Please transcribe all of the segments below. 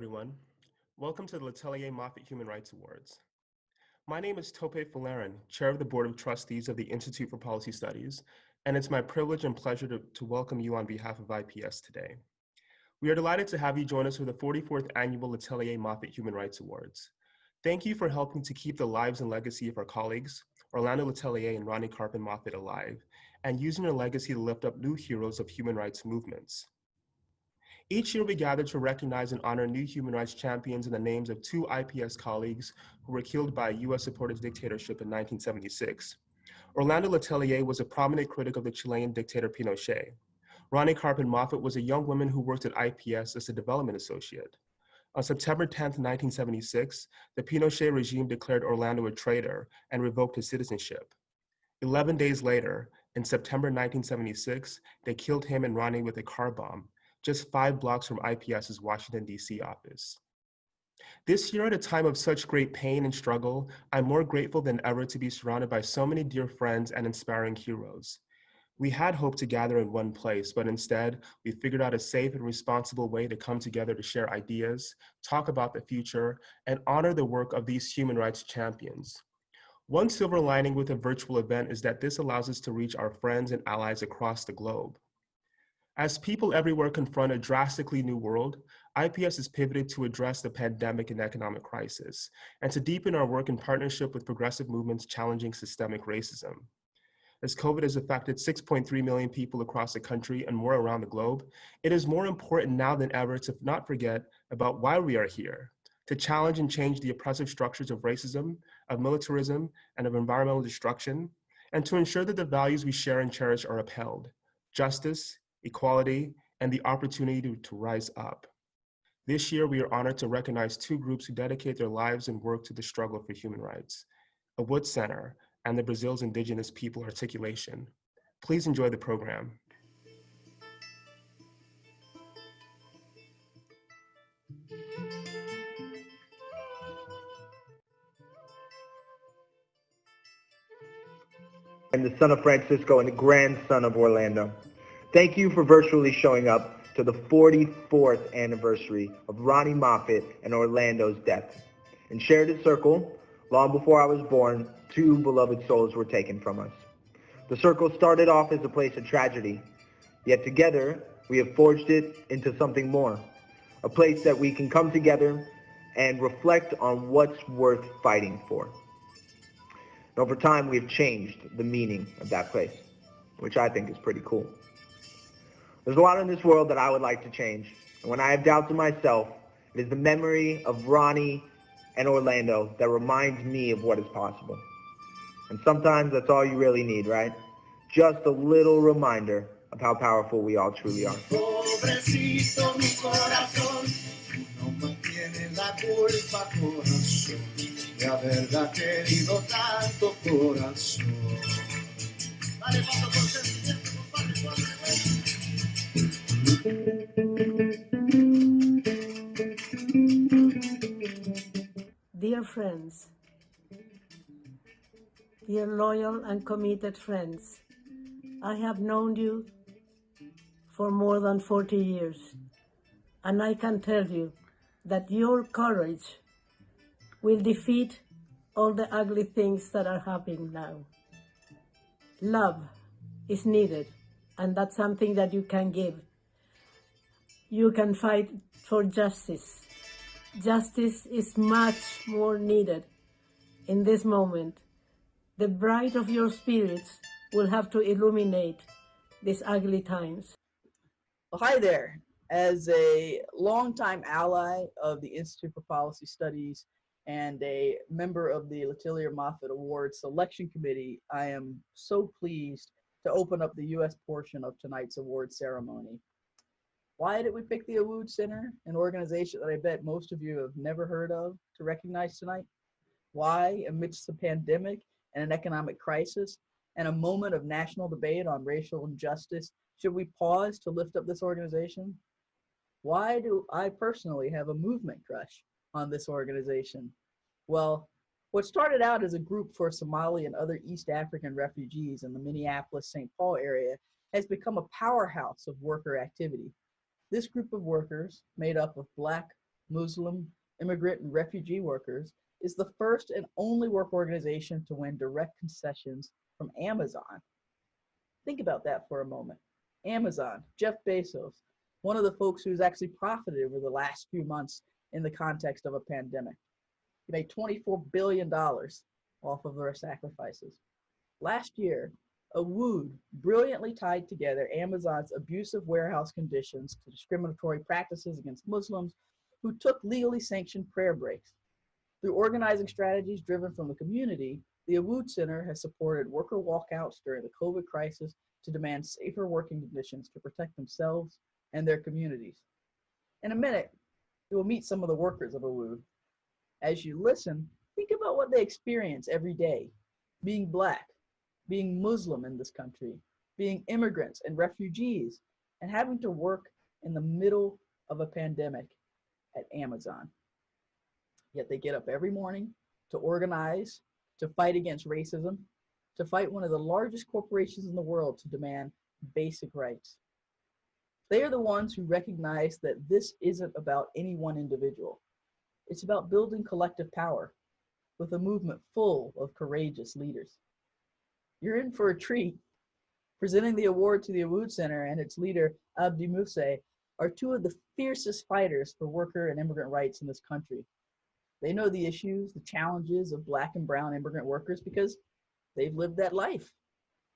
everyone. Welcome to the Letelier-Moffitt Human Rights Awards. My name is Tope Folarin, Chair of the Board of Trustees of the Institute for Policy Studies, and it's my privilege and pleasure to welcome you on behalf of IPS today. We are delighted to have you join us for the 44th Annual Letelier-Moffitt Human Rights Awards. Thank you for helping to keep the lives and legacy of our colleagues, Orlando Letelier and Ronni Karpen-Moffitt, alive, and using your legacy to lift up new heroes of human rights movements. Each year we gather to recognize and honor new human rights champions in the names of two IPS colleagues who were killed by a US-supported dictatorship in 1976. Orlando Letelier was a prominent critic of the Chilean dictator Pinochet. Ronni Karpen-Moffitt was a young woman who worked at IPS as a development associate. On September 10, 1976, the Pinochet regime declared Orlando a traitor and revoked his citizenship. 11 days later, in September 1976, they killed him and Ronni with a car bomb, just 5 blocks from IPS's Washington, D.C. office. This year, at a time of such great pain and struggle, I'm more grateful than ever to be surrounded by so many dear friends and inspiring heroes. We had hoped to gather in one place, but instead, we figured out a safe and responsible way to come together to share ideas, talk about the future, and honor the work of these human rights champions. One silver lining with a virtual event is that this allows us to reach our friends and allies across the globe. As people everywhere confront a drastically new world, IPS has pivoted to address the pandemic and economic crisis, and to deepen our work in partnership with progressive movements challenging systemic racism. As COVID has affected 6.3 million people across the country and more around the globe, it is more important now than ever to not forget about why we are here, to challenge and change the oppressive structures of racism, of militarism, and of environmental destruction, and to ensure that the values we share and cherish are upheld: justice, equality, and the opportunity to rise up. This year, we are honored to recognize two groups who dedicate their lives and work to the struggle for human rights: AWUD Center and the Brazil's Indigenous People Articulation. Please enjoy the program. I'm the son of Francisco and the grandson of Orlando. Thank you for virtually showing up to the 44th anniversary of Ronni Moffitt and Orlando's death. In Sheridan Circle, long before I was born, two beloved souls were taken from us. The circle started off as a place of tragedy, yet together we have forged it into something more, a place that we can come together and reflect on what's worth fighting for. And over time, we have changed the meaning of that place, which I think is pretty cool. There's a lot in this world that I would like to change. And when I have doubts in myself, it is the memory of Ronni and Orlando that reminds me of what is possible. And sometimes that's all you really need, right? Just a little reminder of how powerful we all truly are. Pobrecito mi corazón, no mantiene la culpa, corazón, de haberla querido tanto, corazón. Dale, paso con sentimiento, compadre, Dear friends, dear loyal and committed friends, I have known you for more than 40 years, and I can tell you that your courage will defeat all the ugly things that are happening now. Love is needed, and that's something that you can give. You can fight for justice. Justice is much more needed in this moment. The bright of your spirits will have to illuminate these ugly times. Well, hi there. As a longtime ally of the Institute for Policy Studies and a member of the Letelier-Moffitt Award Selection Committee, I am so pleased to open up the U.S. portion of tonight's award ceremony. Why did we pick the AWUD Center, an organization that I bet most of you have never heard of, to recognize tonight? Why, amidst the pandemic and an economic crisis and a moment of national debate on racial injustice, should we pause to lift up this organization? Why do I personally have a movement crush on this organization? Well, what started out as a group for Somali and other East African refugees in the Minneapolis-St. Paul area has become a powerhouse of worker activity. This group of workers, made up of Black, Muslim, immigrant, and refugee workers, is the first and only work organization to win direct concessions from Amazon. Think about that for a moment. Amazon, Jeff Bezos, one of the folks who's actually profited over the last few months in the context of a pandemic. He made $24 billion off of their sacrifices. Last year, AWUD brilliantly tied together Amazon's abusive warehouse conditions to discriminatory practices against Muslims who took legally sanctioned prayer breaks. Through organizing strategies driven from the community, the AWUD Center has supported worker walkouts during the COVID crisis to demand safer working conditions to protect themselves and their communities. In a minute, you will meet some of the workers of AWUD. As you listen, think about what they experience every day, being Black, being Muslim in this country, being immigrants and refugees, and having to work in the middle of a pandemic at Amazon. Yet they get up every morning to organize, to fight against racism, to fight one of the largest corporations in the world to demand basic rights. They are the ones who recognize that this isn't about any one individual. It's about building collective power with a movement full of courageous leaders. You're in for a treat. Presenting the award to the AWUD Center and its leader, Abdi Mousse, are two of the fiercest fighters for worker and immigrant rights in this country. They know the issues, the challenges of Black and brown immigrant workers because they've lived that life.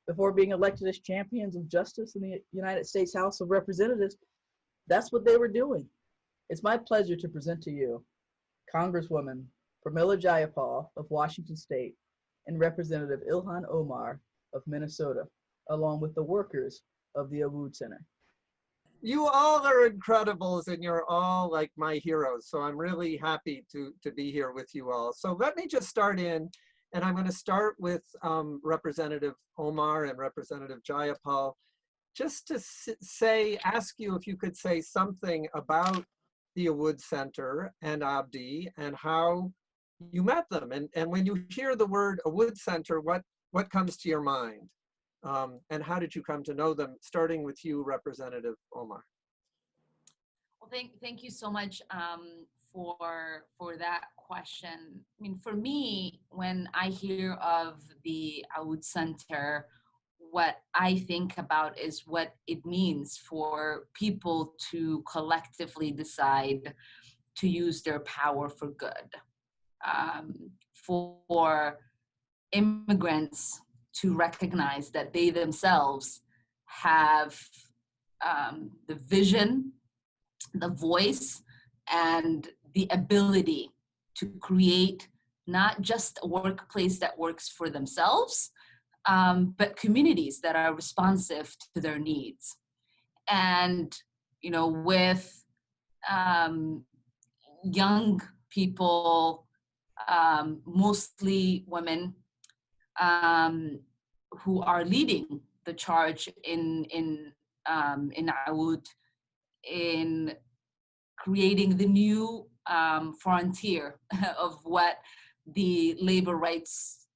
Before being elected as champions of justice in the United States House of Representatives, that's what they were doing. It's my pleasure to present to you Congresswoman Pramila Jayapal of Washington State and Representative Ilhan Omar of Minnesota, along with the workers of the AWUD Center. You all are incredibles and you're all like my heroes. So I'm really happy to be here with you all. So let me just start in, and I'm going to start with Representative Omar and Representative Jayapal, just to ask you if you could say something about the AWUD Center and Abdi and how you met them. And when you hear the word AWUD Center, what comes to your mind? And how did you come to know them? Starting with you, Representative Omar. Well, thank you so much for that question. I mean, for me, when I hear of the AWUD Center, what I think about is what it means for people to collectively decide to use their power for good, for immigrants to recognize that they themselves have the vision, the voice, and the ability to create not just a workplace that works for themselves, but communities that are responsive to their needs. And, you know, with young people, mostly women, who are leading the charge in AWUD in creating the new frontier of what the labor rights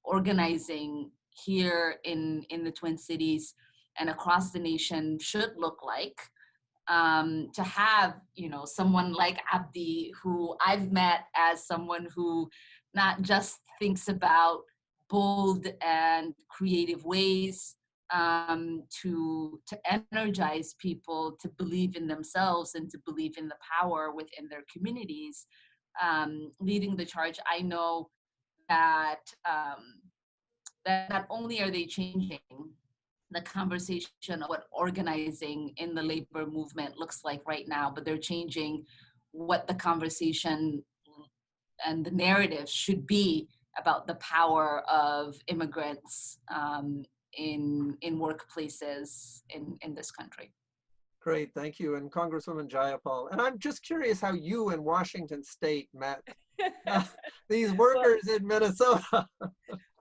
organizing here in the Twin Cities and across the nation should look like. To have, you know, someone like Abdi, who I've met as someone who not just thinks about bold and creative ways to energize people to believe in themselves and to believe in the power within their communities, leading the charge. I know that that not only are they changing the conversation of what organizing in the labor movement looks like right now, but they're changing what the conversation and the narrative should be about the power of immigrants in workplaces in this country. Great, thank you. And Congresswoman Jayapal. And I'm just curious how you and Washington State met these workers in Minnesota.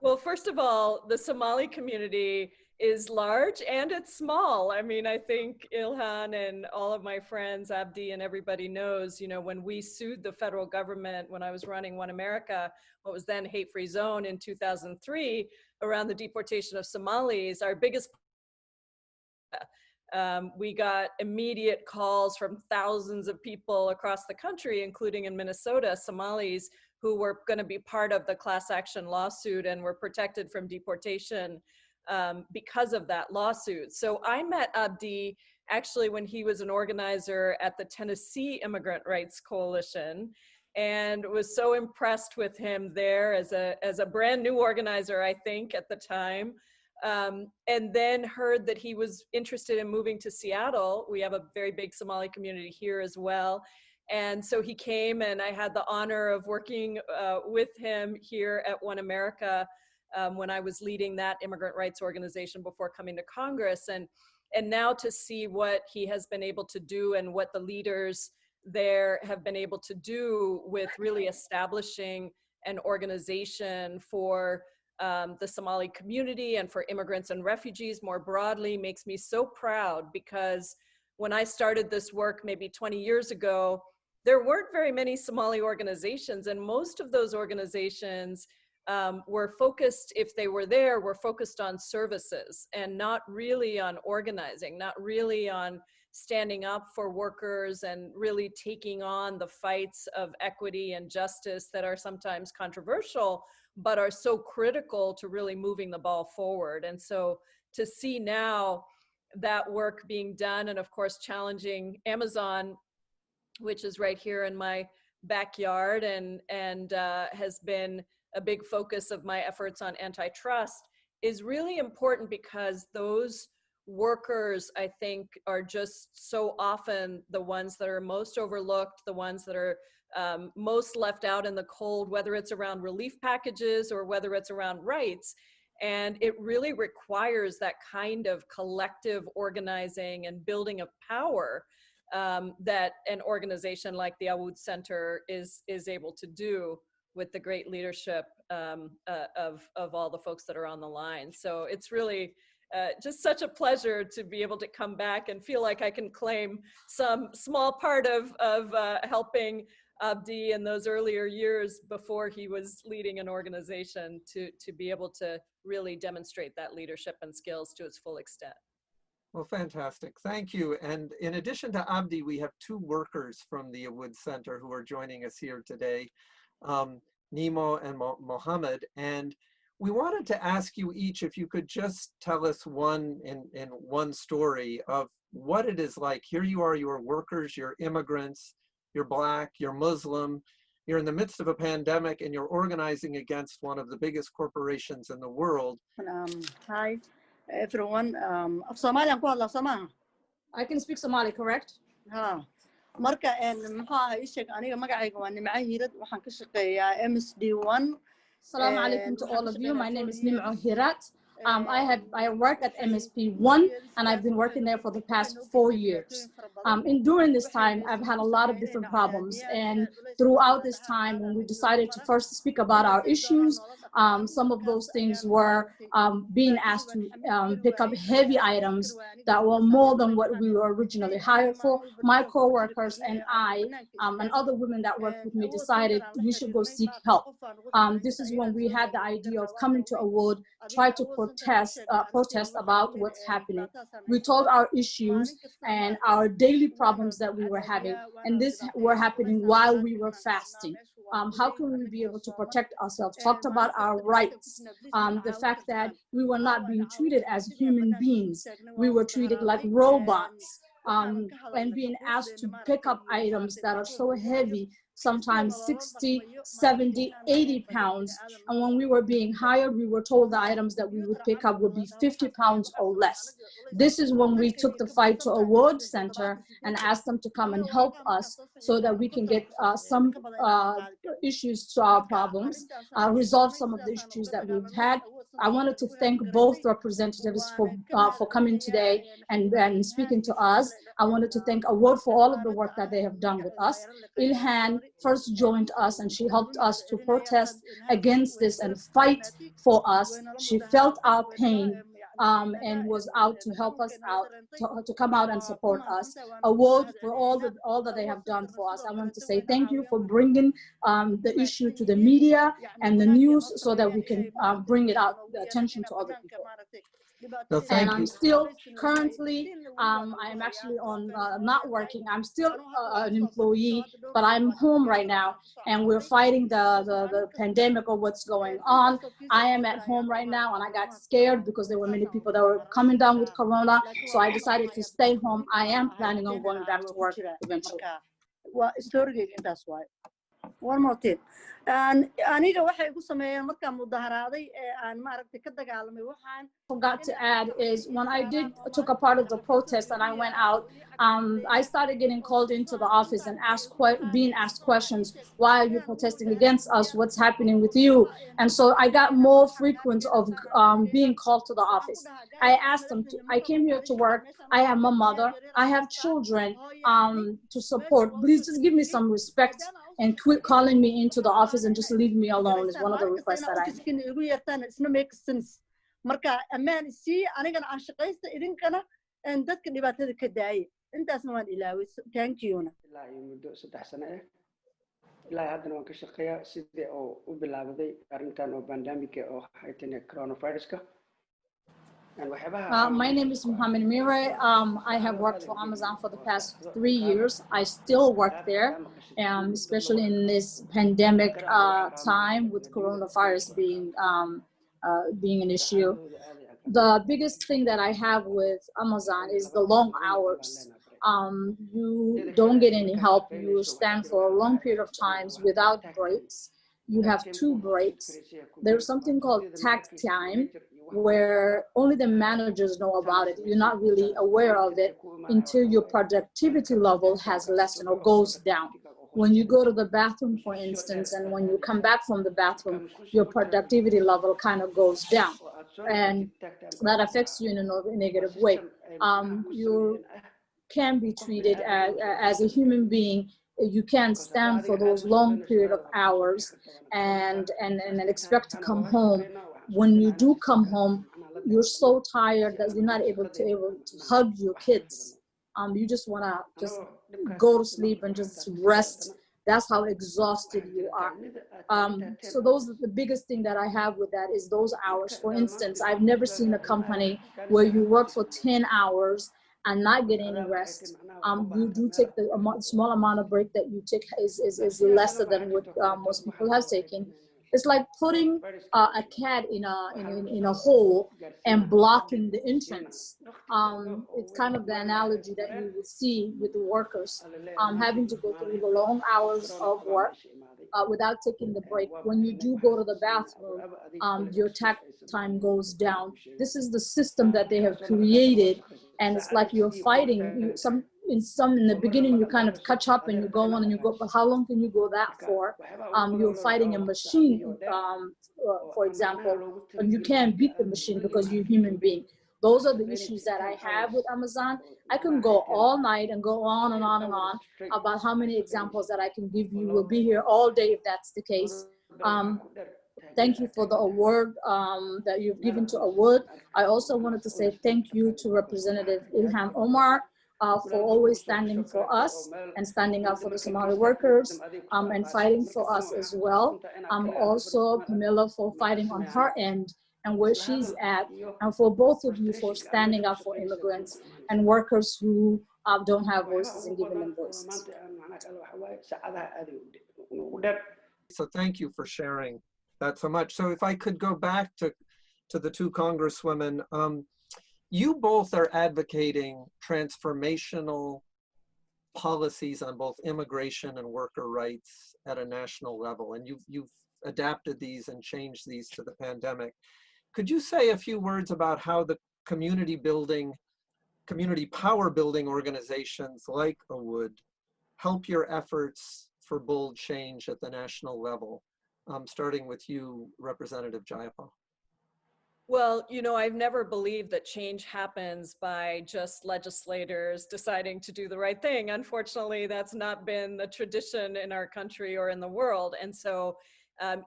Well, first of all, the Somali community is large and it's small. I mean, I think Ilhan and all of my friends, Abdi and everybody knows, you know, when we sued the federal government, when I was running One America, what was then Hate Free Zone in 2003, around the deportation of Somalis, our biggest We got immediate calls from thousands of people across the country, including in Minnesota, Somalis who were going to be part of the class action lawsuit and were protected from deportation because of that lawsuit. So I met Abdi actually when he was an organizer at the Tennessee Immigrant Rights Coalition, and was so impressed with him there as a brand new organizer, I think, at the time. And then heard that he was interested in moving to Seattle. We have a very big Somali community here as well. And so he came, and I had the honor of working with him here at One America when I was leading that immigrant rights organization before coming to Congress. And now to see what he has been able to do and what the leaders there have been able to do with really establishing an organization for the Somali community and for immigrants and refugees more broadly makes me so proud, because when I started this work maybe 20 years ago, there weren't very many Somali organizations, and most of those organizations were focused, if they were there, were focused on services and not really on organizing, not really on standing up for workers and really taking on the fights of equity and justice that are sometimes controversial, but are so critical to really moving the ball forward. And so to see now that work being done, and of course challenging Amazon, which is right here in my backyard and has been a big focus of my efforts on antitrust, is really important, because those workers, I think, are just so often the ones that are most overlooked, the ones that are most left out in the cold, whether it's around relief packages or whether it's around rights. And it really requires that kind of collective organizing and building of power that an organization like the AWUD Center is able to do with the great leadership of all the folks that are on the line. So it's really just such a pleasure to be able to come back and feel like I can claim some small part of helping Abdi in those earlier years before he was leading an organization to be able to really demonstrate that leadership and skills to its full extent. Well, fantastic. Thank you. And in addition to Abdi, we have two workers from the AWUD Center who are joining us here today, Nemo and Mohammed. And we wanted to ask you each if you could just tell us in one story of what it is like. Here you are, you're workers, you're immigrants, you're Black, you're Muslim, you're in the midst of a pandemic, and you're organizing against one of the biggest corporations in the world. Hi, everyone. Somali ku hadla Soomaa. I can speak Somali, correct? Ha. Marka maxaa ii sheeg aniga magacayga waa Nimco Hirad, waxaan ka shaqeeyaa MSD1. Assalamu alaikum to all of you. My name is Nimco Hirad. I work at MSP1, and I've been working there for the past 4 years. During this time, I've had a lot of different problems. And throughout this time, when we decided to first speak about our issues, some of those things were being asked to pick up heavy items that were more than what we were originally hired for. My coworkers and I and other women that worked with me decided we should go seek help. This is when we had the idea of coming to AWUD, try to protest about what's happening. We told our issues and our daily problems that we were having, and this were happening while we were fasting. How can we be able to protect ourselves? Talked about our rights, the fact that we were not being treated as human beings. We were treated like robots, and being asked to pick up items that are so heavy, sometimes 60, 70, 80 pounds. And when we were being hired, we were told the items that we would pick up would be 50 pounds or less. This is when we took the fight to AWUD Center and asked them to come and help us so that we can get some issues to our problems, resolve some of the issues that we've had. I wanted to thank both representatives for coming today and speaking to us. I wanted to thank AWUD for all of the work that they have done with us. Ilhan first joined us, and she helped us to protest against this and fight for us. She felt our pain and was out to help us out, to come out and support us. AWUD for all that they have done for us. I want to say thank you for bringing the issue to the media and the news so that we can bring it out, the attention to other people. No, And thank I'm you. still currently, I'm actually on not working. I'm still an employee, but I'm home right now, and we're fighting the pandemic or what's going on. I am at home right now, and I got scared because there were many people that were coming down with corona, so I decided to stay home. I am planning on going back to work eventually. Waa storygeyga intaas waay. One more thing. Aniga waxay igu sameeyeen markaan mudaharaaday ee aan maaragtay ka dagaalamay waxaan Forgot to add is when I took a part of the protest and I went out, I started getting called into the office and being asked questions. Why are you protesting against us? What's happening with you? And so I got more frequent of being called to the office. I asked them I came here to work. I am a mother. I have children to support. Please just give me some respect and quit calling me into the office and just leave me alone is one of the requests that I make. Marka ammaan isii anigana aan shaqaysta idinkana en dadka dhibaatada ka daayay intaasna waan ilaaway. Thank you. ilaa iyo muddo 3 sano ah ilaa haddana waan ka shaqeeyaa sidii oo u bilaabday arrintan oo pandemic oo haytay coronavirus-ka. My name is Mohammed Mire. I have worked for Amazon for the past 3 years. I still work there, especially in this pandemic time with coronavirus being an issue. The biggest thing that I have with Amazon is the long hours. You don't get any help. You stand for a long period of times without breaks. You have 2 breaks. There's something called tag time, where only the managers know about it. You're not really aware of it until your productivity level has lessened or goes down. When you go to the bathroom, for instance, and when you come back from the bathroom, your productivity level kind of goes down. And that affects you in a negative way. You can be treated as a human being. You can't stand for those long period of hours and expect to come home. When you do come home, you're so tired that you're not able to hug your kids. You just want to just go to sleep and just rest. That's how exhausted you are. So those are the biggest thing that I have with that is those hours. For instance, I've never seen a company where you work for 10 hours and not get any rest. You do take the small amount of break that you take is lesser than what most people have taken. It's like putting a cat in a hole and blocking the entrance. It's kind of the analogy that you would see with the workers having to go through the long hours of work without taking the break. When you do go to the bathroom, your tag time goes down. This is the system that they have created, and it's like you're fighting. In the beginning, you kind of catch up and you go on and you go, but how long can you go that for? You're fighting a machine, for example, and you can't beat the machine because you're a human being. Those are the issues that I have with Amazon. I can go all night and go on and on and on about how many examples that I can give you. We'll be here all day if that's the case. Thank you for the award that you've given to AWUD. I also wanted to say thank you to Representative Ilhan Omar for always standing for us and standing up for the Somali workers and fighting for us as well. Also Pamela for fighting on her end and where she's at, and for both of you for standing up for immigrants and workers who don't have voices and giving them voices. So thank you for sharing that so much. So if I could go back to the 2 congresswomen, you both are advocating transformational policies on both immigration and worker rights at a national level, and you've adapted these and changed these to the pandemic. Could you say a few words about how the community power building organizations like AWUD help your efforts for bold change at the national level? Starting with you, Representative Jayapal. Well, I've never believed that change happens by just legislators deciding to do the right thing. Unfortunately, that's not been the tradition in our country or in the world. And so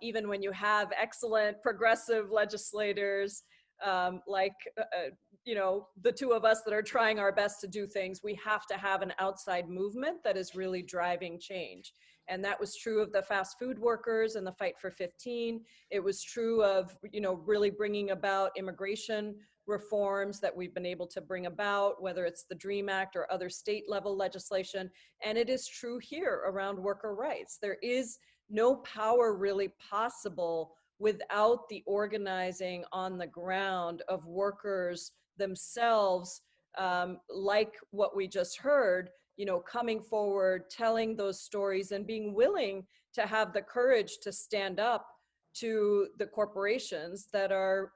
even when you have excellent progressive legislators like, the 2 of us that are trying our best to do things, we have to have an outside movement that is really driving change. And that was true of the fast food workers and the Fight for 15. It was true of, really bringing about immigration reforms that we've been able to bring about, whether it's the DREAM Act or other state level legislation. And it is true here around worker rights. There is no power really possible without the organizing on the ground of workers themselves, like what we just heard, coming forward, telling those stories, and being willing to have the courage to stand up to the corporations that are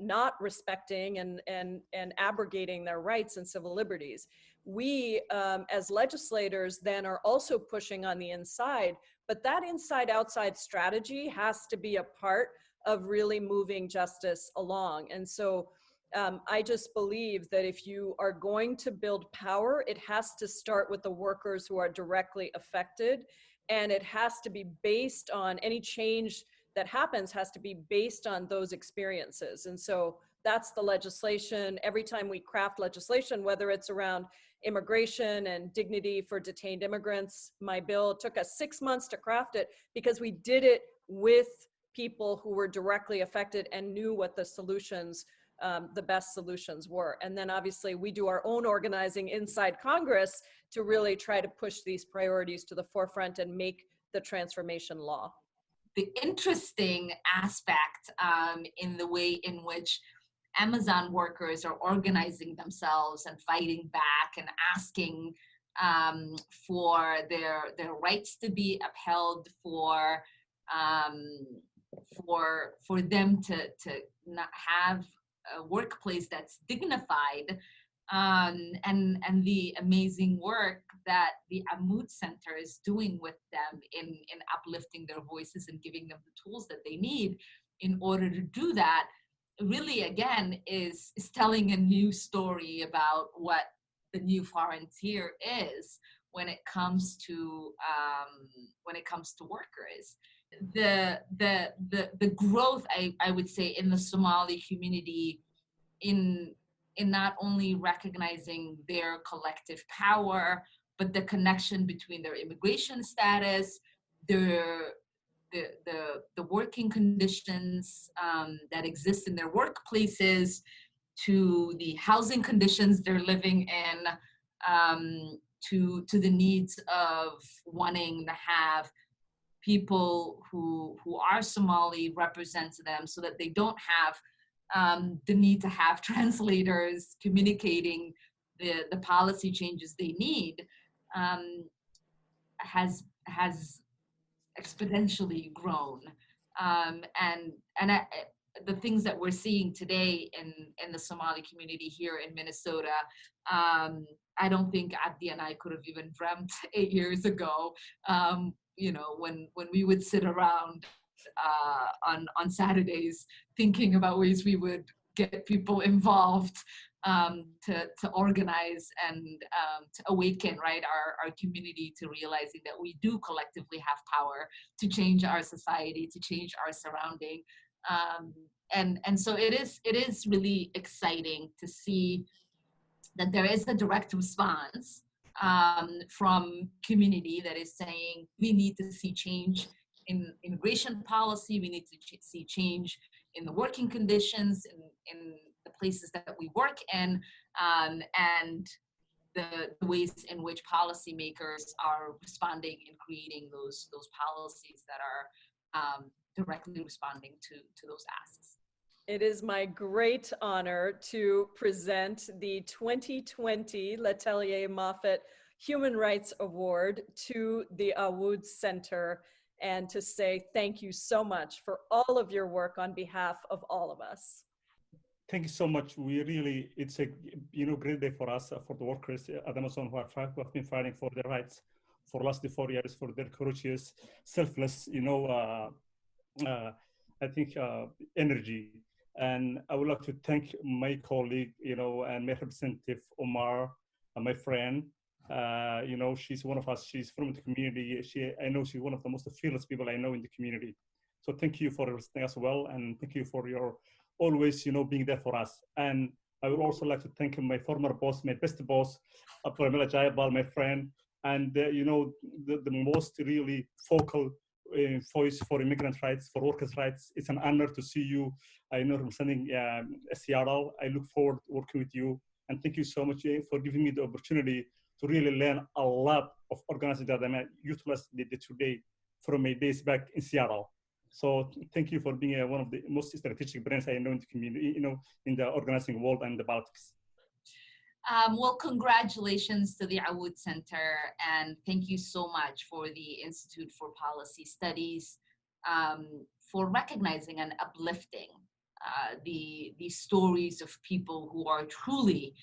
not respecting and abrogating their rights and civil liberties. We, as legislators, then are also pushing on the inside, but that inside-outside strategy has to be a part of really moving justice along. And so I just believe that if you are going to build power, it has to start with the workers who are directly affected, and it has to be based on any change that happens has to be based on those experiences. And so that's the legislation. Every time we craft legislation, whether it's around immigration and dignity for detained immigrants, my bill took us 6 months to craft it because we did it with people who were directly affected and knew what the solutions, the best solutions were. And then obviously we do our own organizing inside Congress to really try to push these priorities to the forefront and make the transformation law. The interesting aspect in the way in which Amazon workers are organizing themselves and fighting back and asking for their rights to be upheld, for them to not have a workplace that's dignified, and the amazing work that the AWUD Center is doing with them in uplifting their voices and giving them the tools that they need in order to do that, really, again, is telling a new story about what the new frontier is when it comes to workers. The growth, I would say, in the Somali community in not only recognizing their collective power, but the connection between their immigration status, the working conditions that exist in their workplaces, to the housing conditions they're living in, to the needs of wanting to have people who are Somali represent them so that they don't have the need to have translators communicating the policy changes they need, has exponentially grown. The things that we're seeing today in the Somali community here in Minnesota, I don't think Abdi and I could have even dreamt 8 years ago, when we would sit around on Saturdays thinking about ways we would get people involved to organize and to awaken, right, our community to realizing that we do collectively have power to change our society, to change our surrounding. And so it is really exciting to see that there is a direct response from community that is saying we need to see change in immigration policy, we need to see change in the working conditions, in the places that we work in, and the ways in which policymakers are responding and creating those policies that are directly responding to those asks. It is my great honor to present the 2020 Letelier-Moffitt Human Rights Award to the AWUD Center, and to say thank you so much for all of your work on behalf of all of us. Thank you so much. It's a great day for us, for the workers at Amazon who have been fighting for their rights for the last 4 years, for their courageous, selfless, I think, energy. And I would like to thank my colleague, and my representative, Omar, my friend. She's one of us. She's from the community. I know she's one of the most fearless people I know in the community. So thank you for listening as well, and thank you for your always, being there for us. And I would also like to thank my former boss, my best boss, Pramila Jayabal, my friend, and the most really focal voice for immigrant rights, for workers' rights. It's an honor to see you. I know representing Seattle. I look forward to working with you, and thank you so much for giving me the opportunity to really learn a lot of organizing that I utilized today from my days back in Seattle. So thank you for being one of the most strategic brains I know in the community, in the organizing world and the politics. Well, congratulations to the AWUD Center, and thank you so much for the Institute for Policy Studies for recognizing and uplifting the stories of people who are truly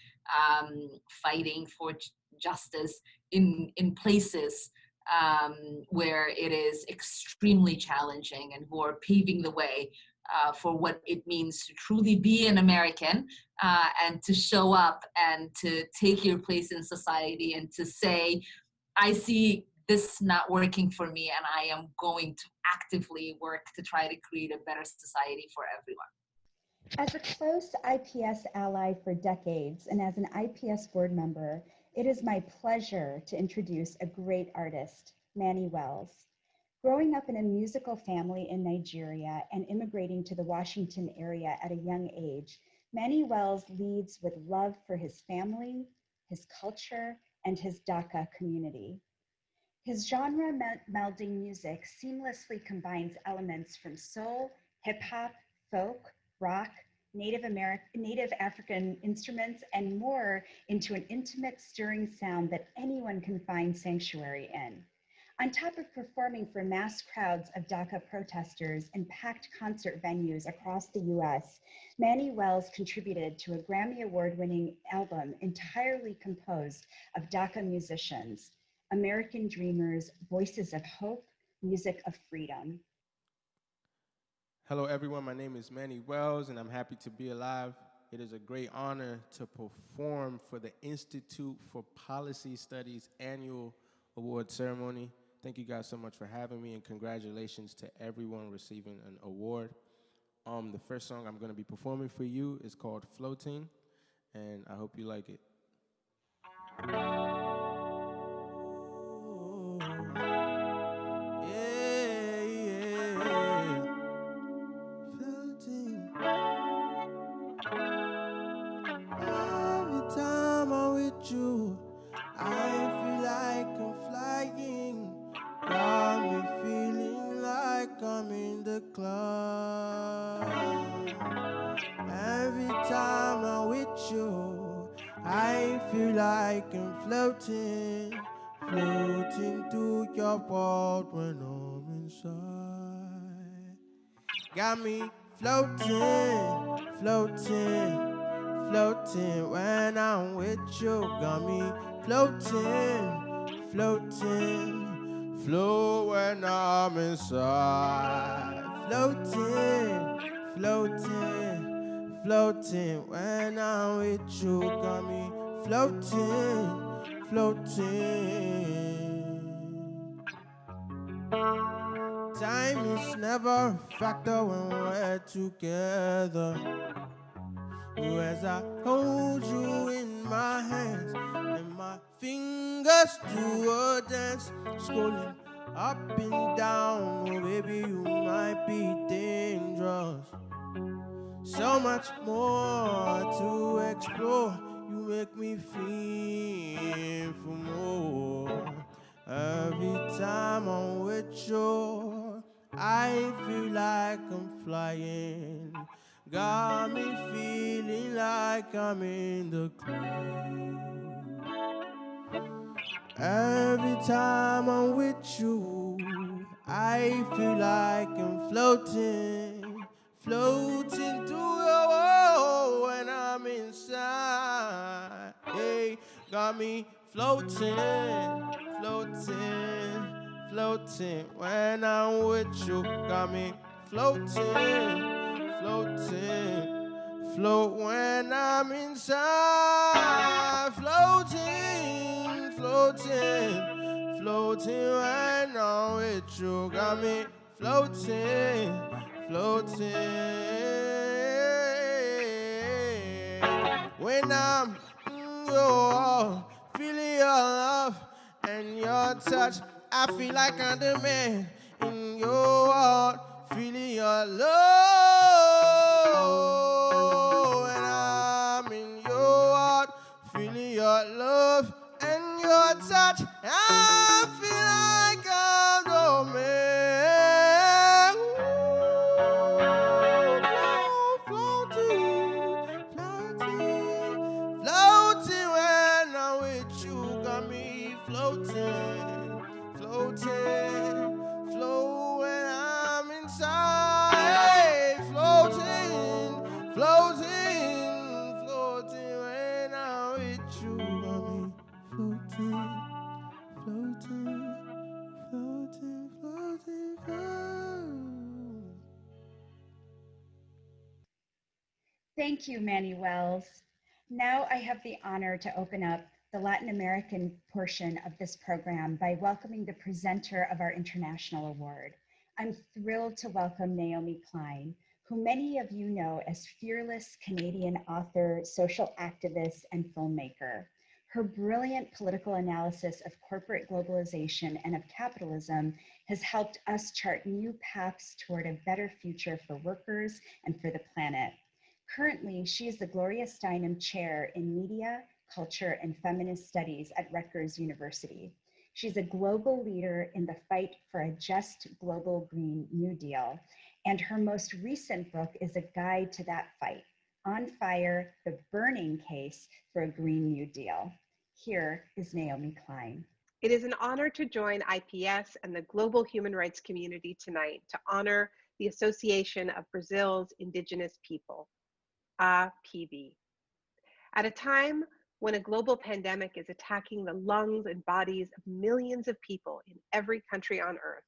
fighting for justice in places where it is extremely challenging, and who are paving the way for what it means to truly be an American and to show up and to take your place in society and to say, I see this not working for me, and I am going to actively work to try to create a better society for everyone. As a close IPS ally for decades and as an IPS board member, it is my pleasure to introduce a great artist, Manny Wells. Growing up in a musical family in Nigeria and immigrating to the Washington area at a young age, Manny Wells leads with love for his family, his culture, and his Dhaka community. His genre melding music seamlessly combines elements from soul, hip hop, folk, rock, Native African instruments, and more into an intimate, stirring sound that anyone can find sanctuary in. On top of performing for mass crowds of Dhaka protesters in packed concert venues across the US, Manny Wells contributed to a Grammy Award-winning album entirely composed of Dhaka musicians, American dreamers, voices of hope, music of freedom. Hello everyone, my name is Manny Wells and I'm happy to be alive. It is a great honor to perform for the Institute for Policy Studies annual award ceremony. Thank you guys so much for having me, and congratulations to everyone receiving an award. The first song I'm going to be performing for you is called Floating, and I hope you like it. Floating. Every time I'm with you, I feel like I'm flying. Got me feeling like I'm in the cloud. Every time I'm with you, I feel like I'm floating, floating through your world when I'm inside. Got me floating, floating, floating when I'm with you. Got me floating, floating, float when I'm inside. Floating, floating, floating when I'm with you. Got me floating, floating. Time is never a factor when we're together. As I hold you in my hands and my fingers do a dance, scrolling up and down, oh baby, you might be dangerous. So much more to explore, you make me feel for more. Every time I'm with you, I feel like I'm flying. Got me feeling like I'm in the clouds. Every time I'm with you, I feel like I'm floating, floating through your world when I'm inside. Hey, got me floating, floating, floating when I'm with you. Got me floating, floating, float when I'm inside. Floating, floating, floating when I'm with you. Got me floating, floating. When I'm in your feeling your love and your touch. I feel like I'm the man in your heart, feeling your love. And I'm in your heart, feeling your love and your touch. I feel like I'm the man. Floating when I'm with you, got me floating, flow when I'm inside, floating when I'm with you, got me floating. Thank you, Manny Wells. Now I have the honor to open up the Latin American portion of this program by welcoming the presenter of our international award. I'm thrilled to welcome Naomi Klein, who many of you know as fearless Canadian author, social activist, and filmmaker. Her brilliant political analysis of corporate globalization and of capitalism has helped us chart new paths toward a better future for workers and for the planet. Currently, she is the Gloria Steinem Chair in Media, Culture, and Feminist Studies at Rutgers University. She's a global leader in the fight for a just global Green New Deal, and her most recent book is a guide to that fight, On Fire, The Burning Case for a Green New Deal. Here is Naomi Klein. It is an honor to join IPS and the global human rights community tonight to honor the Association of Brazil's Indigenous People, APIB. At a time when a global pandemic is attacking the lungs and bodies of millions of people in every country on Earth,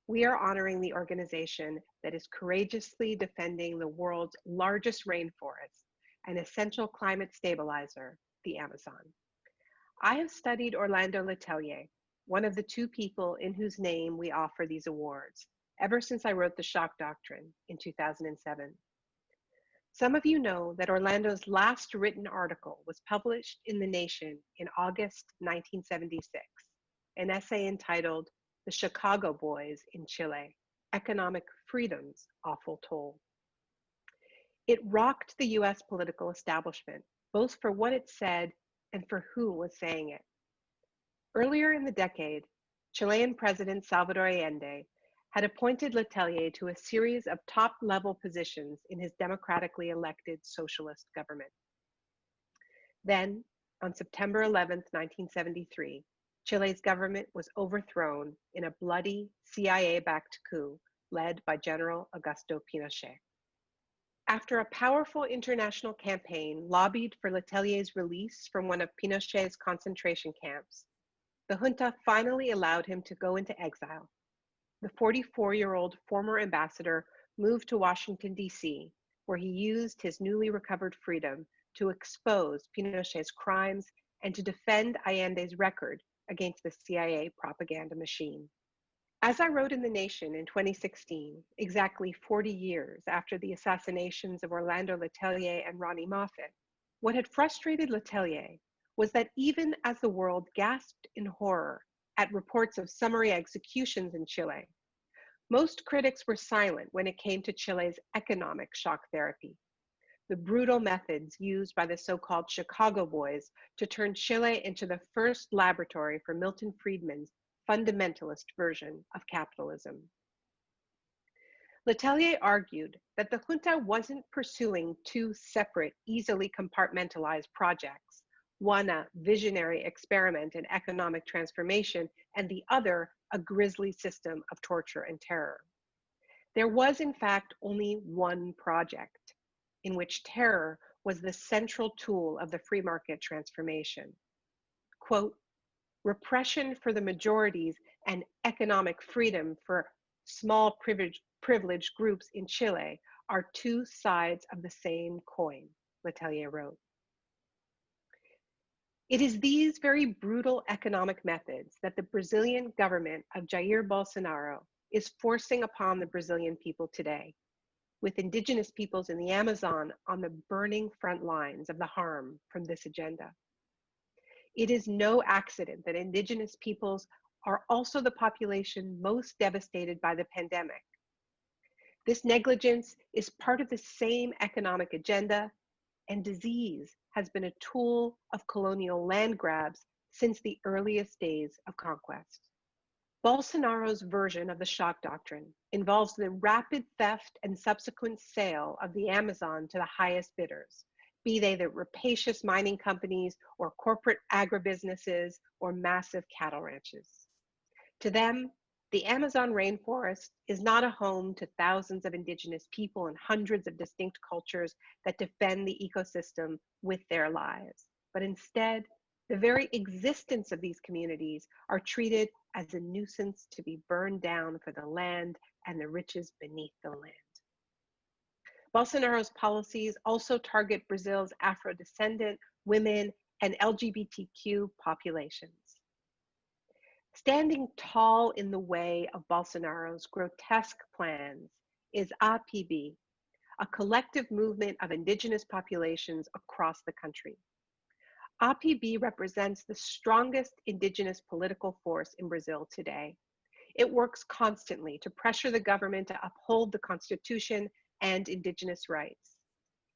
we are honoring the organization that is courageously defending the world's largest rainforest, an essential climate stabilizer, the Amazon. I have studied Orlando Letelier, one of the two people in whose name we offer these awards, ever since I wrote The Shock Doctrine in 2007. Some of you know that Orlando's last written article was published in The Nation in August 1976, an essay entitled The Chicago Boys in Chile, Economic Freedom's Awful Toll. It rocked the US political establishment, both for what it said and for who was saying it. Earlier in the decade, Chilean President Salvador Allende had appointed Letelier to a series of top-level positions in his democratically elected socialist government. Then, on September 11, 1973, Chile's government was overthrown in a bloody CIA-backed coup led by General Augusto Pinochet. After a powerful international campaign lobbied for Letelier's release from one of Pinochet's concentration camps, the junta finally allowed him to go into exile. The 44-year-old former ambassador moved to Washington, D.C., where he used his newly recovered freedom to expose Pinochet's crimes and to defend Allende's record against the CIA propaganda machine. As I wrote in The Nation in 2016, exactly 40 years after the assassinations of Orlando Letelier and Ronni Moffitt, what had frustrated Letelier was that even as the world gasped in horror at reports of summary executions in Chile, most critics were silent when it came to Chile's economic shock therapy, the brutal methods used by the so-called Chicago Boys to turn Chile into the first laboratory for Milton Friedman's fundamentalist version of capitalism. Letelier argued that the junta wasn't pursuing two separate, easily compartmentalized projects, one a visionary experiment in economic transformation and the other a grisly system of torture and terror. There was, in fact, only one project in which terror was the central tool of the free market transformation. Quote, repression for the majorities and economic freedom for small privileged groups in Chile are two sides of the same coin, Letelier wrote. It is these very brutal economic methods that the Brazilian government of Jair Bolsonaro is forcing upon the Brazilian people today, with indigenous peoples in the Amazon on the burning front lines of the harm from this agenda. It is no accident that Indigenous peoples are also the population most devastated by the pandemic. This negligence is part of the same economic agenda, and disease has been a tool of colonial land grabs since the earliest days of conquest. Bolsonaro's version of the shock doctrine involves the rapid theft and subsequent sale of the Amazon to the highest bidders, be they the rapacious mining companies or corporate agribusinesses or massive cattle ranches. To them, the Amazon rainforest is not a home to thousands of Indigenous people and hundreds of distinct cultures that defend the ecosystem with their lives, but instead, the very existence of these communities are treated as a nuisance to be burned down for the land and the riches beneath the land. Bolsonaro's policies also target Brazil's Afro-descendant, women, and LGBTQ populations. Standing tall in the way of Bolsonaro's grotesque plans is APIB, a collective movement of Indigenous populations across the country. APIB represents the strongest Indigenous political force in Brazil today. It works constantly to pressure the government to uphold the Constitution and Indigenous rights.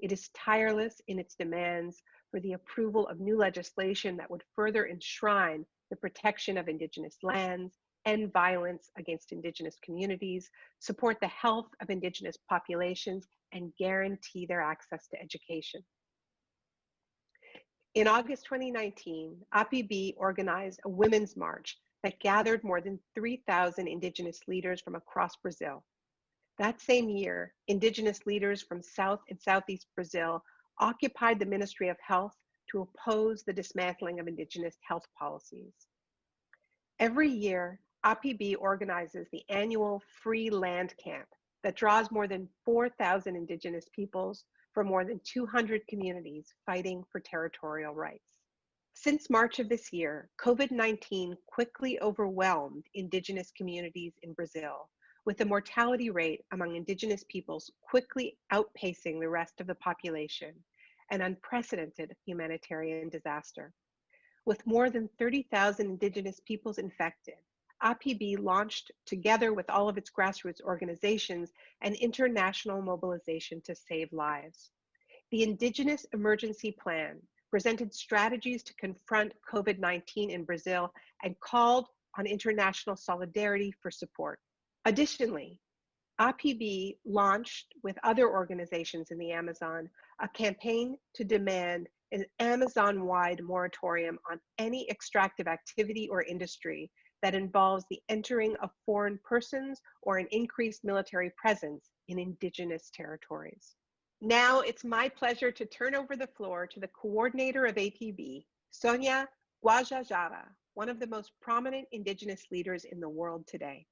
It is tireless in its demands for the approval of new legislation that would further enshrine the protection of Indigenous lands, end violence against Indigenous communities, support the health of Indigenous populations, and guarantee their access to education. In August 2019, APIB organized a women's march that gathered more than 3,000 Indigenous leaders from across Brazil. That same year, Indigenous leaders from South and Southeast Brazil occupied the Ministry of Health to oppose the dismantling of Indigenous health policies. Every year, APIB organizes the annual Free Land Camp that draws more than 4,000 Indigenous peoples from more than 200 communities fighting for territorial rights. Since March of this year, COVID-19 quickly overwhelmed Indigenous communities in Brazil, with the mortality rate among Indigenous peoples quickly outpacing the rest of the population, an unprecedented humanitarian disaster. With more than 30,000 Indigenous peoples infected, APIB launched, together with all of its grassroots organizations, an international mobilization to save lives. The Indigenous Emergency Plan presented strategies to confront COVID-19 in Brazil and called on international solidarity for support. Additionally, APIB launched, with other organizations in the Amazon, a campaign to demand an Amazon-wide moratorium on any extractive activity or industry that involves the entering of foreign persons or an increased military presence in Indigenous territories. Now it's my pleasure to turn over the floor to the coordinator of APIB, Sonia Guajajara, one of the most prominent Indigenous leaders in the world today.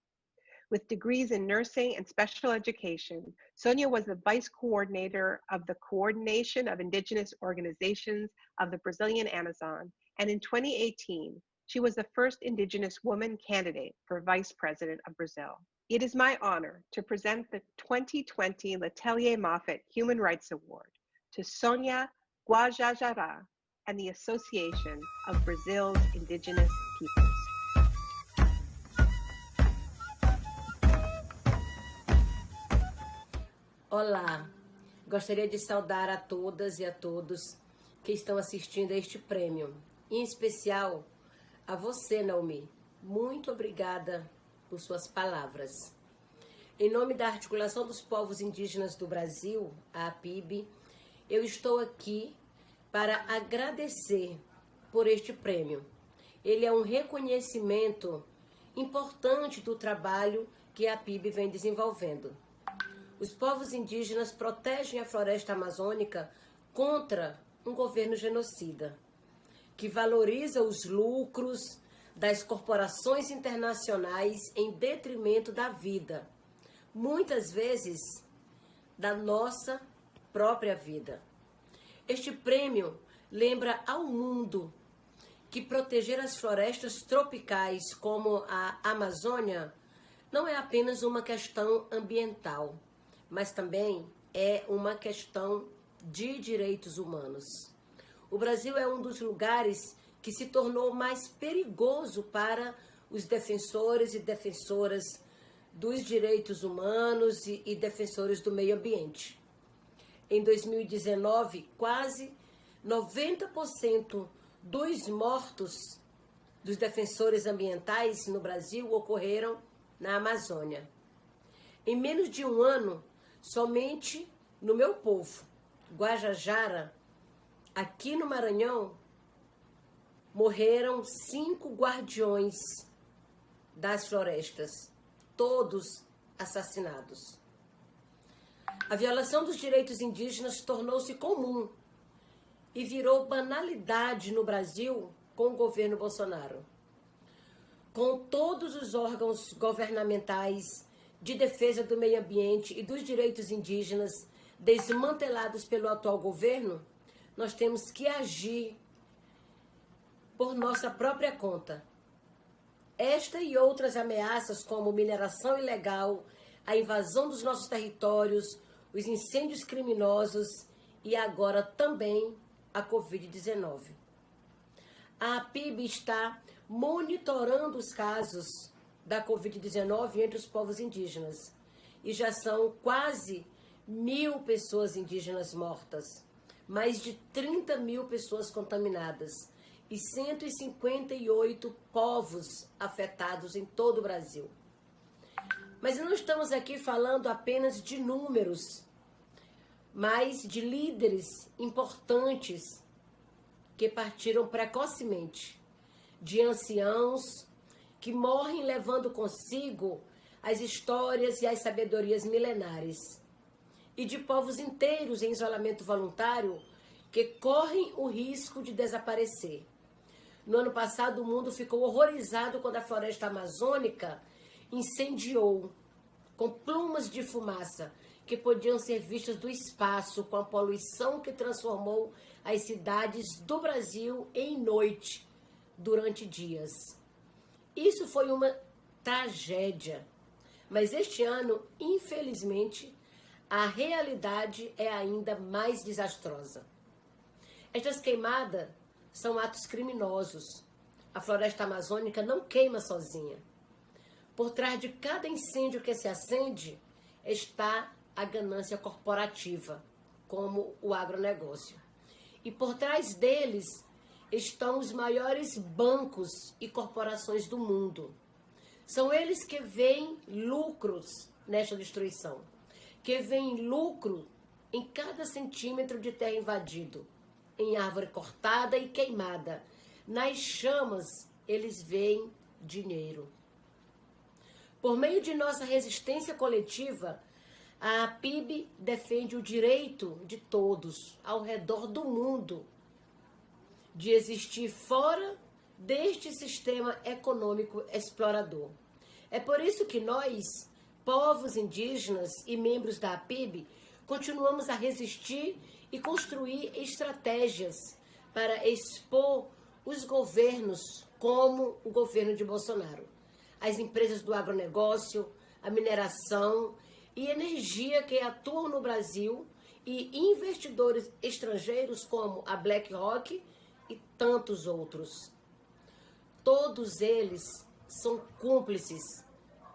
With degrees in nursing and special education, Sonia was the vice coordinator of the Coordination of Indigenous Organizations of the Brazilian Amazon, and in 2018, she was the first Indigenous woman candidate for Vice President of Brazil. It is my honor to present the 2020 Letelier-Moffitt Human Rights Award to Sonia Guajajara and the Association of Brazil's Indigenous Peoples. Olá, gostaria de saudar a todas e a todos que estão assistindo a este prêmio, em especial a você, Naomi. Muito obrigada por suas palavras. Em nome da Articulação dos Povos Indígenas do Brasil, a APIB, eu estou aqui para agradecer por este prêmio. Ele é um reconhecimento importante do trabalho que a APIB vem desenvolvendo. Os povos indígenas protegem a floresta amazônica contra um governo genocida, que valoriza os lucros das corporações internacionais em detrimento da vida, muitas vezes da nossa própria vida. Este prêmio lembra ao mundo que proteger as florestas tropicais como a Amazônia não é apenas uma questão ambiental, mas também é uma questão de direitos humanos. O Brasil é um dos lugares que se tornou mais perigoso para os defensores e defensoras dos direitos humanos e defensores do meio ambiente. Em 2019, quase 90% dos mortos dos defensores ambientais no Brasil ocorreram na Amazônia. Em menos de um ano, somente no meu povo, Guajajara, aqui no Maranhão, morreram 5 guardiões das florestas, todos assassinados. A violação dos direitos indígenas tornou-se comum e virou banalidade no Brasil com o governo Bolsonaro. Com todos os órgãos governamentais de defesa do meio ambiente e dos direitos indígenas desmantelados pelo atual governo, nós temos que agir por nossa própria conta. Esta e outras ameaças, como mineração ilegal, a invasão dos nossos territórios, os incêndios criminosos e agora também a Covid-19. A APIB está monitorando os casos da Covid-19 entre os povos indígenas e já são quase 1.000 pessoas indígenas mortas, mais de 30.000 pessoas contaminadas e 158 povos afetados em todo o Brasil. Mas não estamos aqui falando apenas de números, mas de líderes importantes que partiram precocemente, de anciãos que morrem levando consigo as histórias e as sabedorias milenares, e de povos inteiros em isolamento voluntário que correm o risco de desaparecer. No ano passado, o mundo ficou horrorizado quando a floresta amazônica incendiou com plumas de fumaça que podiam ser vistas do espaço, com a poluição que transformou as cidades do Brasil em noite durante dias. Isso foi uma tragédia, mas este ano, infelizmente, a realidade é ainda mais desastrosa. Estas queimadas são atos criminosos. A floresta amazônica não queima sozinha. Por trás de cada incêndio que se acende está a ganância corporativa, como o agronegócio. E por trás deles estão os maiores bancos e corporações do mundo. São eles que veem lucros nesta destruição, que veem lucro em cada centímetro de terra invadido, em árvore cortada e queimada. Nas chamas, eles veem dinheiro. Por meio de nossa resistência coletiva, a APIB defende o direito de todos, ao redor do mundo, de existir fora deste sistema econômico explorador. É por isso que nós, povos indígenas e membros da APIB, continuamos a resistir e construir estratégias para expor os governos, como o governo de Bolsonaro, as empresas do agronegócio, a mineração e energia que atuam no Brasil e investidores estrangeiros como a BlackRock e tantos outros. Todos eles são cúmplices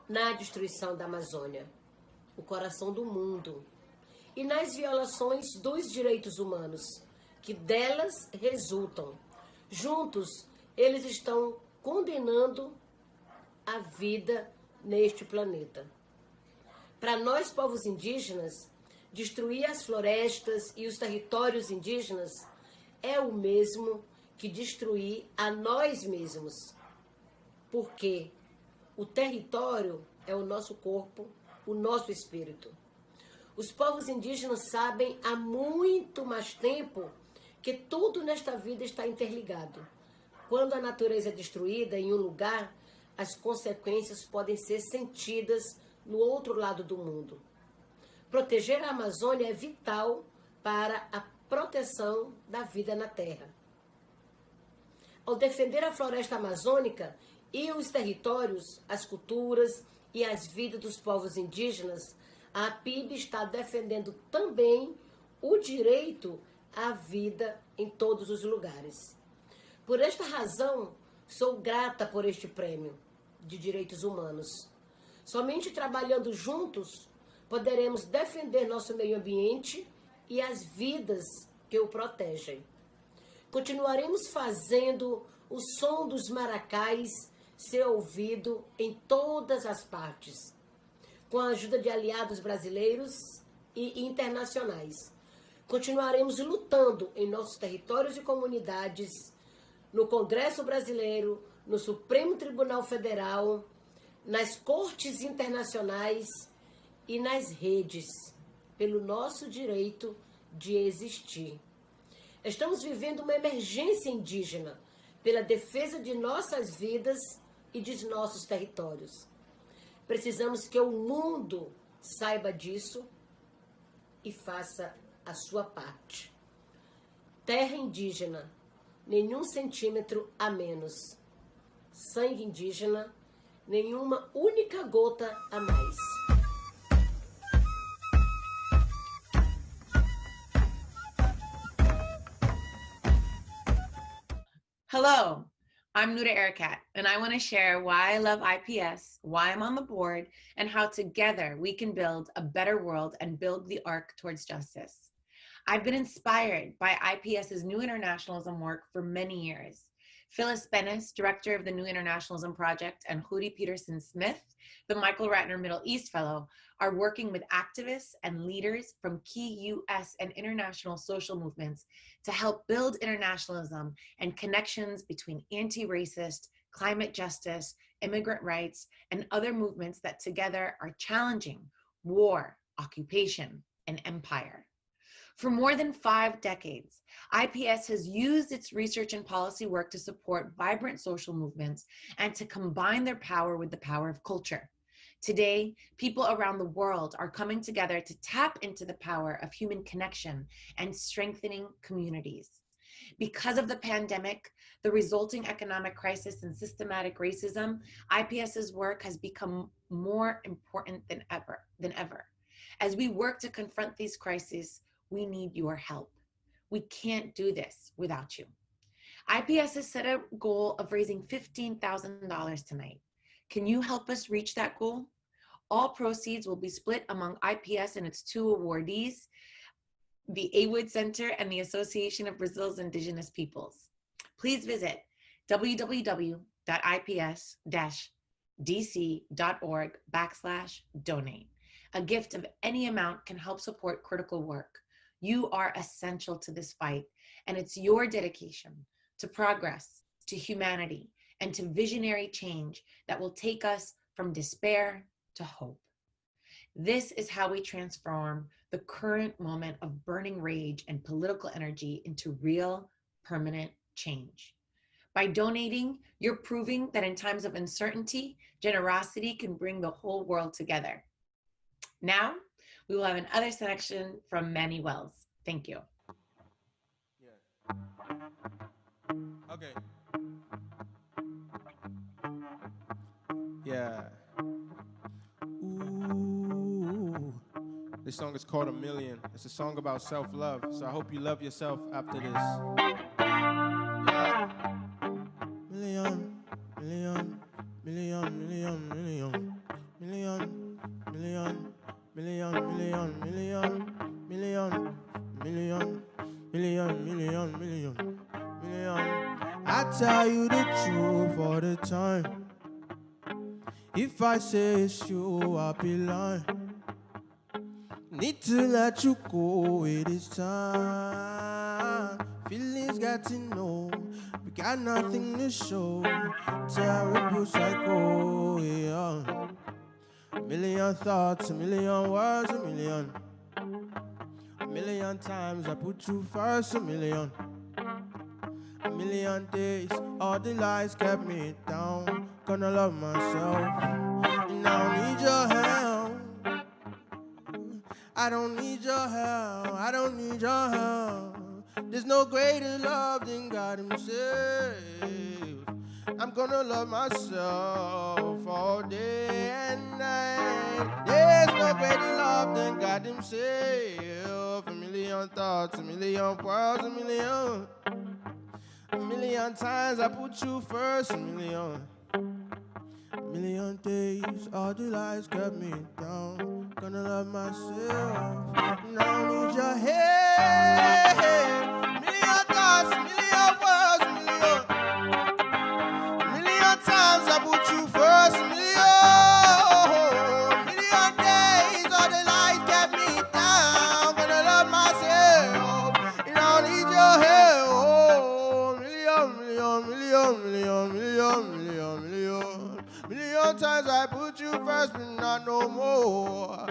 na destruição da Amazônia, o coração do mundo, e nas violações dos direitos humanos, que delas resultam. Juntos, eles estão condenando a vida neste planeta. Para nós, povos indígenas, destruir as florestas e os territórios indígenas é o mesmo que destruir a nós mesmos. Porque o território é o nosso corpo, o nosso espírito. Os povos indígenas sabem há muito mais tempo que tudo nesta vida está interligado. Quando a natureza é destruída em um lugar, as consequências podem ser sentidas no outro lado do mundo. Proteger a Amazônia é vital para a proteção da vida na Terra. Ao defender a floresta amazônica e os territórios, as culturas e as vidas dos povos indígenas, a APIB está defendendo também o direito à vida em todos os lugares. Por esta razão, sou grata por este prêmio de direitos humanos. Somente trabalhando juntos, poderemos defender nosso meio ambiente e as vidas que o protegem. Continuaremos fazendo o som dos maracais ser ouvido em todas as partes, com a ajuda de aliados brasileiros e internacionais. Continuaremos lutando em nossos territórios e comunidades, no Congresso Brasileiro, no Supremo Tribunal Federal, nas cortes internacionais e nas redes, pelo nosso direito de existir. Estamos vivendo uma emergência indígena pela defesa de nossas vidas e de nossos territórios. Precisamos que o mundo saiba disso e faça a sua parte. Terra indígena, nenhum centímetro a menos. Sangue indígena, nenhuma única gota a mais. Hello, I'm Noura Erakat, and I want to share why I love IPS, why I'm on the board, and how together we can build a better world and build the arc towards justice. I've been inspired by IPS's New Internationalism work for many years. Phyllis Bennis, director of the New Internationalism Project, and Hudi Peterson-Smith, the Michael Ratner Middle East Fellow, are working with activists and leaders from key US and international social movements to help build internationalism and connections between anti-racist, climate justice, immigrant rights, and other movements that together are challenging war, occupation, and empire. For more than 5 decades, IPS has used its research and policy work to support vibrant social movements and to combine their power with the power of culture. Today, people around the world are coming together to tap into the power of human connection and strengthening communities. Because of the pandemic, the resulting economic crisis and systematic racism, IPS's work has become more important than ever. As we work to confront these crises, we need your help. We can't do this without you. IPS has set a goal of raising $15,000 tonight. Can you help us reach that goal? All proceeds will be split among IPS and its 2 awardees, the AWUD Center and the Association of Brazil's Indigenous Peoples. Please visit www.ips-dc.org/donate. A gift of any amount can help support critical work. You are essential to this fight, and it's your dedication to progress, to humanity, and to visionary change that will take us from despair to hope. This is how we transform the current moment of burning rage and political energy into real, permanent change. By donating, you're proving that in times of uncertainty, generosity can bring the whole world together. Now, we will have another selection from Manny Wells. Thank you. Okay. Yeah. Ooh. This song is called A Million. It's a song about self-love. So I hope you love yourself after this. Yeah. Million, million, million, million, million, million, million, million, million, million, million, million, million, million, million, million. I tell you the truth all the time. If I say it's true, I'll be lying. Need to let you go, it is time. Feelings got to know, we got nothing to show. Terrible psycho, yeah. A million thoughts, a million words, a million times I put you first, a million days, all the lies kept me down. Gonna love myself, and I don't need your help. I don't need your help, I don't need your help. There's no greater love than God himself. I'm gonna love myself all day and night. There's no greater love than God himself. A million thoughts, a million worlds, a million A million times I put you first, a million days, all the lies kept me down. Gonna love myself, now I need your help. Million thoughts, million words, million times I put you first, million days, all the lies kept me down. Gonna love myself, and I need your help. Million times I put you first, but not no more.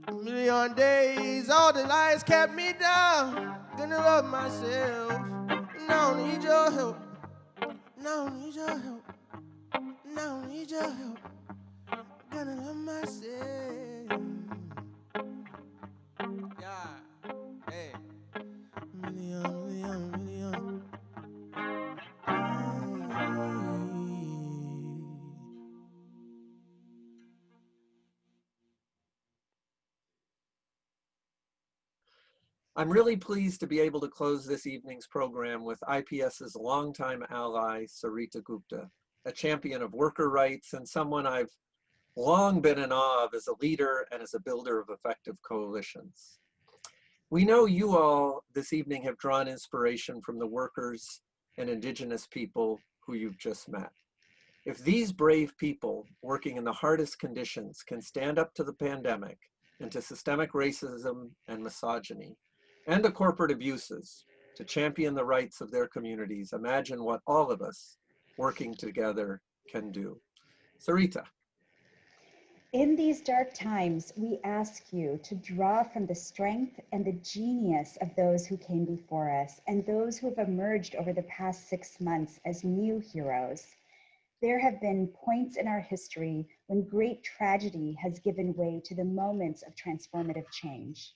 A million days, all the lies kept me down. Gonna love myself, now I need your help. Now I need your help. Now I need your help. Gonna love myself. Yeah. Hey. Million. I'm really pleased to be able to close this evening's program with IPS's longtime ally, Sarita Gupta, a champion of worker rights and someone I've long been in awe of as a leader and as a builder of effective coalitions. We know you all this evening have drawn inspiration from the workers and Indigenous people who you've just met. If these brave people working in the hardest conditions can stand up to the pandemic and to systemic racism and misogyny and to corporate abuses to champion the rights of their communities, imagine what all of us working together can do. Sarita. In these dark times, we ask you to draw from the strength and the genius of those who came before us and those who have emerged over the past 6 months as new heroes. There have been points in our history when great tragedy has given way to the moments of transformative change.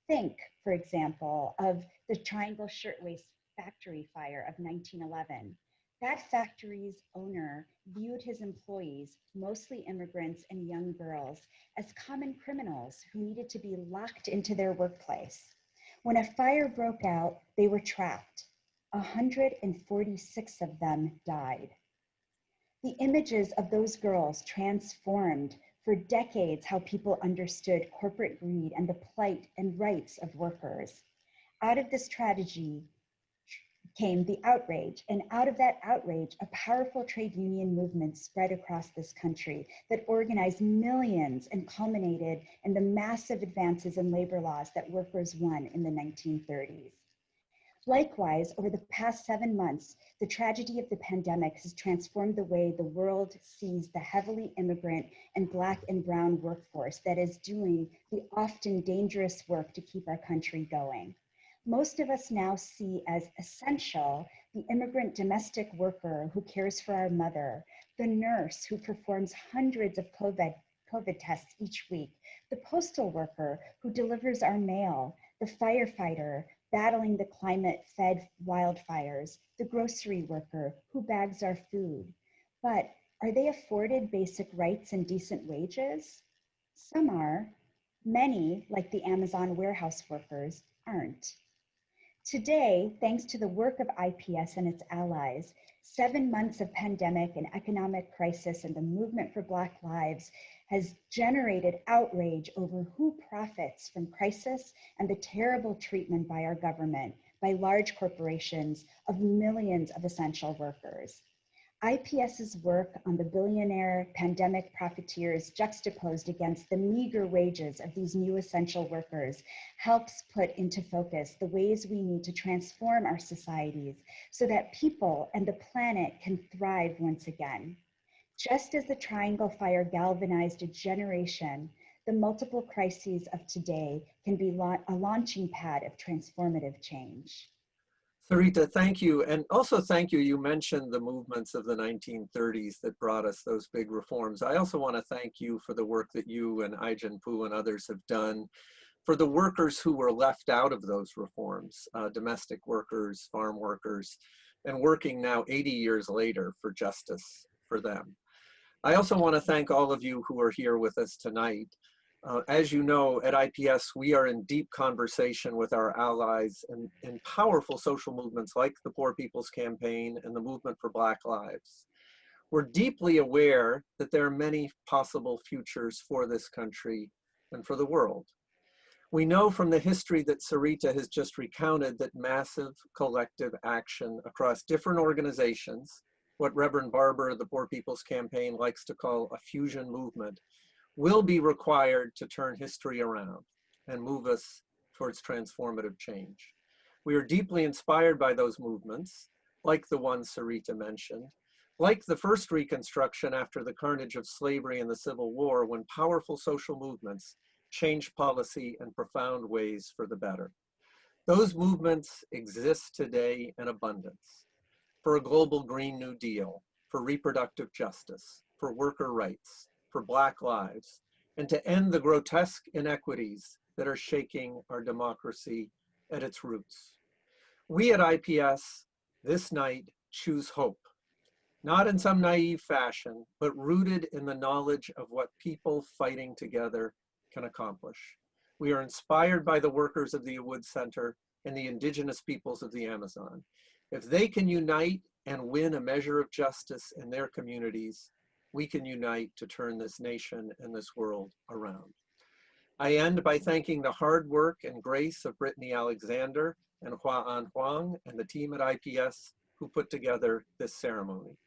Think, for example, of the Triangle Shirtwaist Factory fire of 1911. That factory's owner viewed his employees, mostly immigrants and young girls, as common criminals who needed to be locked into their workplace. When a fire broke out, they were trapped. 146 of them died. The images of those girls transformed for decades how people understood corporate greed and the plight and rights of workers. Out of this tragedy came the outrage, and out of that outrage, a powerful trade union movement spread across this country that organized millions and culminated in the massive advances in labor laws that workers won in the 1930s. Likewise, over the past 7 months, the tragedy of the pandemic has transformed the way the world sees the heavily immigrant and Black and brown workforce that is doing the often dangerous work to keep our country going. Most of us now see as essential the immigrant domestic worker who cares for our mother, the nurse who performs hundreds of COVID tests each week, the postal worker who delivers our mail, the firefighter battling the climate-fed wildfires, the grocery worker who bags our food. But are they afforded basic rights and decent wages? Some are. Many, like the Amazon warehouse workers, aren't. Today, thanks to the work of IPS and its allies, 7 months of pandemic and economic crisis and the movement for Black lives has generated outrage over who profits from crisis and the terrible treatment by our government, by large corporations, of millions of essential workers. IPS's work on the billionaire pandemic profiteers juxtaposed against the meager wages of these new essential workers helps put into focus the ways we need to transform our societies so that people and the planet can thrive once again. Just as the Triangle Fire galvanized a generation, the multiple crises of today can be a launching pad of transformative change. Sarita, thank you. And also thank you. You mentioned the movements of the 1930s that brought us those big reforms. I also want to thank you for the work that you and Ai-jen Poo and others have done for the workers who were left out of those reforms, domestic workers, farm workers, and working now 80 years later for justice for them. I also want to thank all of you who are here with us tonight. As you know, at IPS, we are in deep conversation with our allies in powerful social movements like the Poor People's Campaign and the Movement for Black Lives. We're deeply aware that there are many possible futures for this country and for the world. We know from the history that Sarita has just recounted that massive collective action across different organizations, what Reverend Barber of the Poor People's Campaign likes to call a fusion movement, will be required to turn history around and move us towards transformative change. We are deeply inspired by those movements, like the one Sarita mentioned, like the first Reconstruction after the carnage of slavery and the Civil War, when powerful social movements changed policy in profound ways for the better. Those movements exist today in abundance for a global Green New Deal, for reproductive justice, for worker rights, for Black lives, and to end the grotesque inequities that are shaking our democracy at its roots. We at IPS this night choose hope, not in some naive fashion, but rooted in the knowledge of what people fighting together can accomplish. We are inspired by the workers of the AWUD Center and the indigenous peoples of the Amazon. If they can unite and win a measure of justice in their communities, we can unite to turn this nation and this world around. I end by thanking the hard work and grace of Brittany Alexander and Hua An Huang and the team at IPS who put together this ceremony,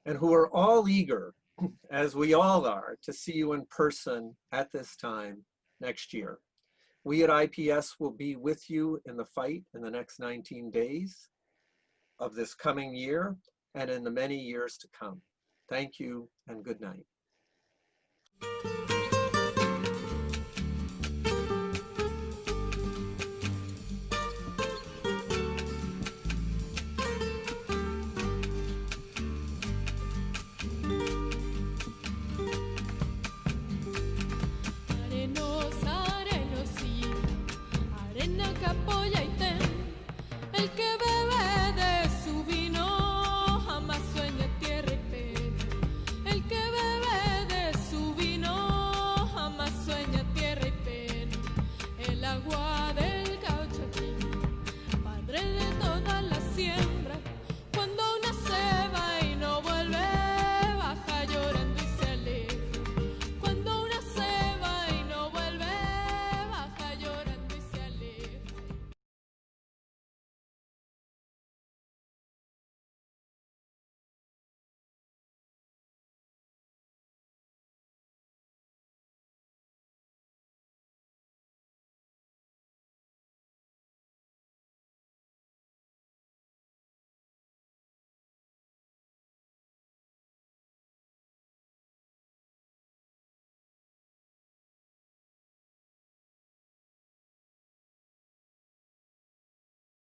and who are all eager, as we all are, to see you in person at this time next year. We at IPS will be with you in the fight in the next 19 days of this coming year and in the many years to come. Thank you and good night. Padre de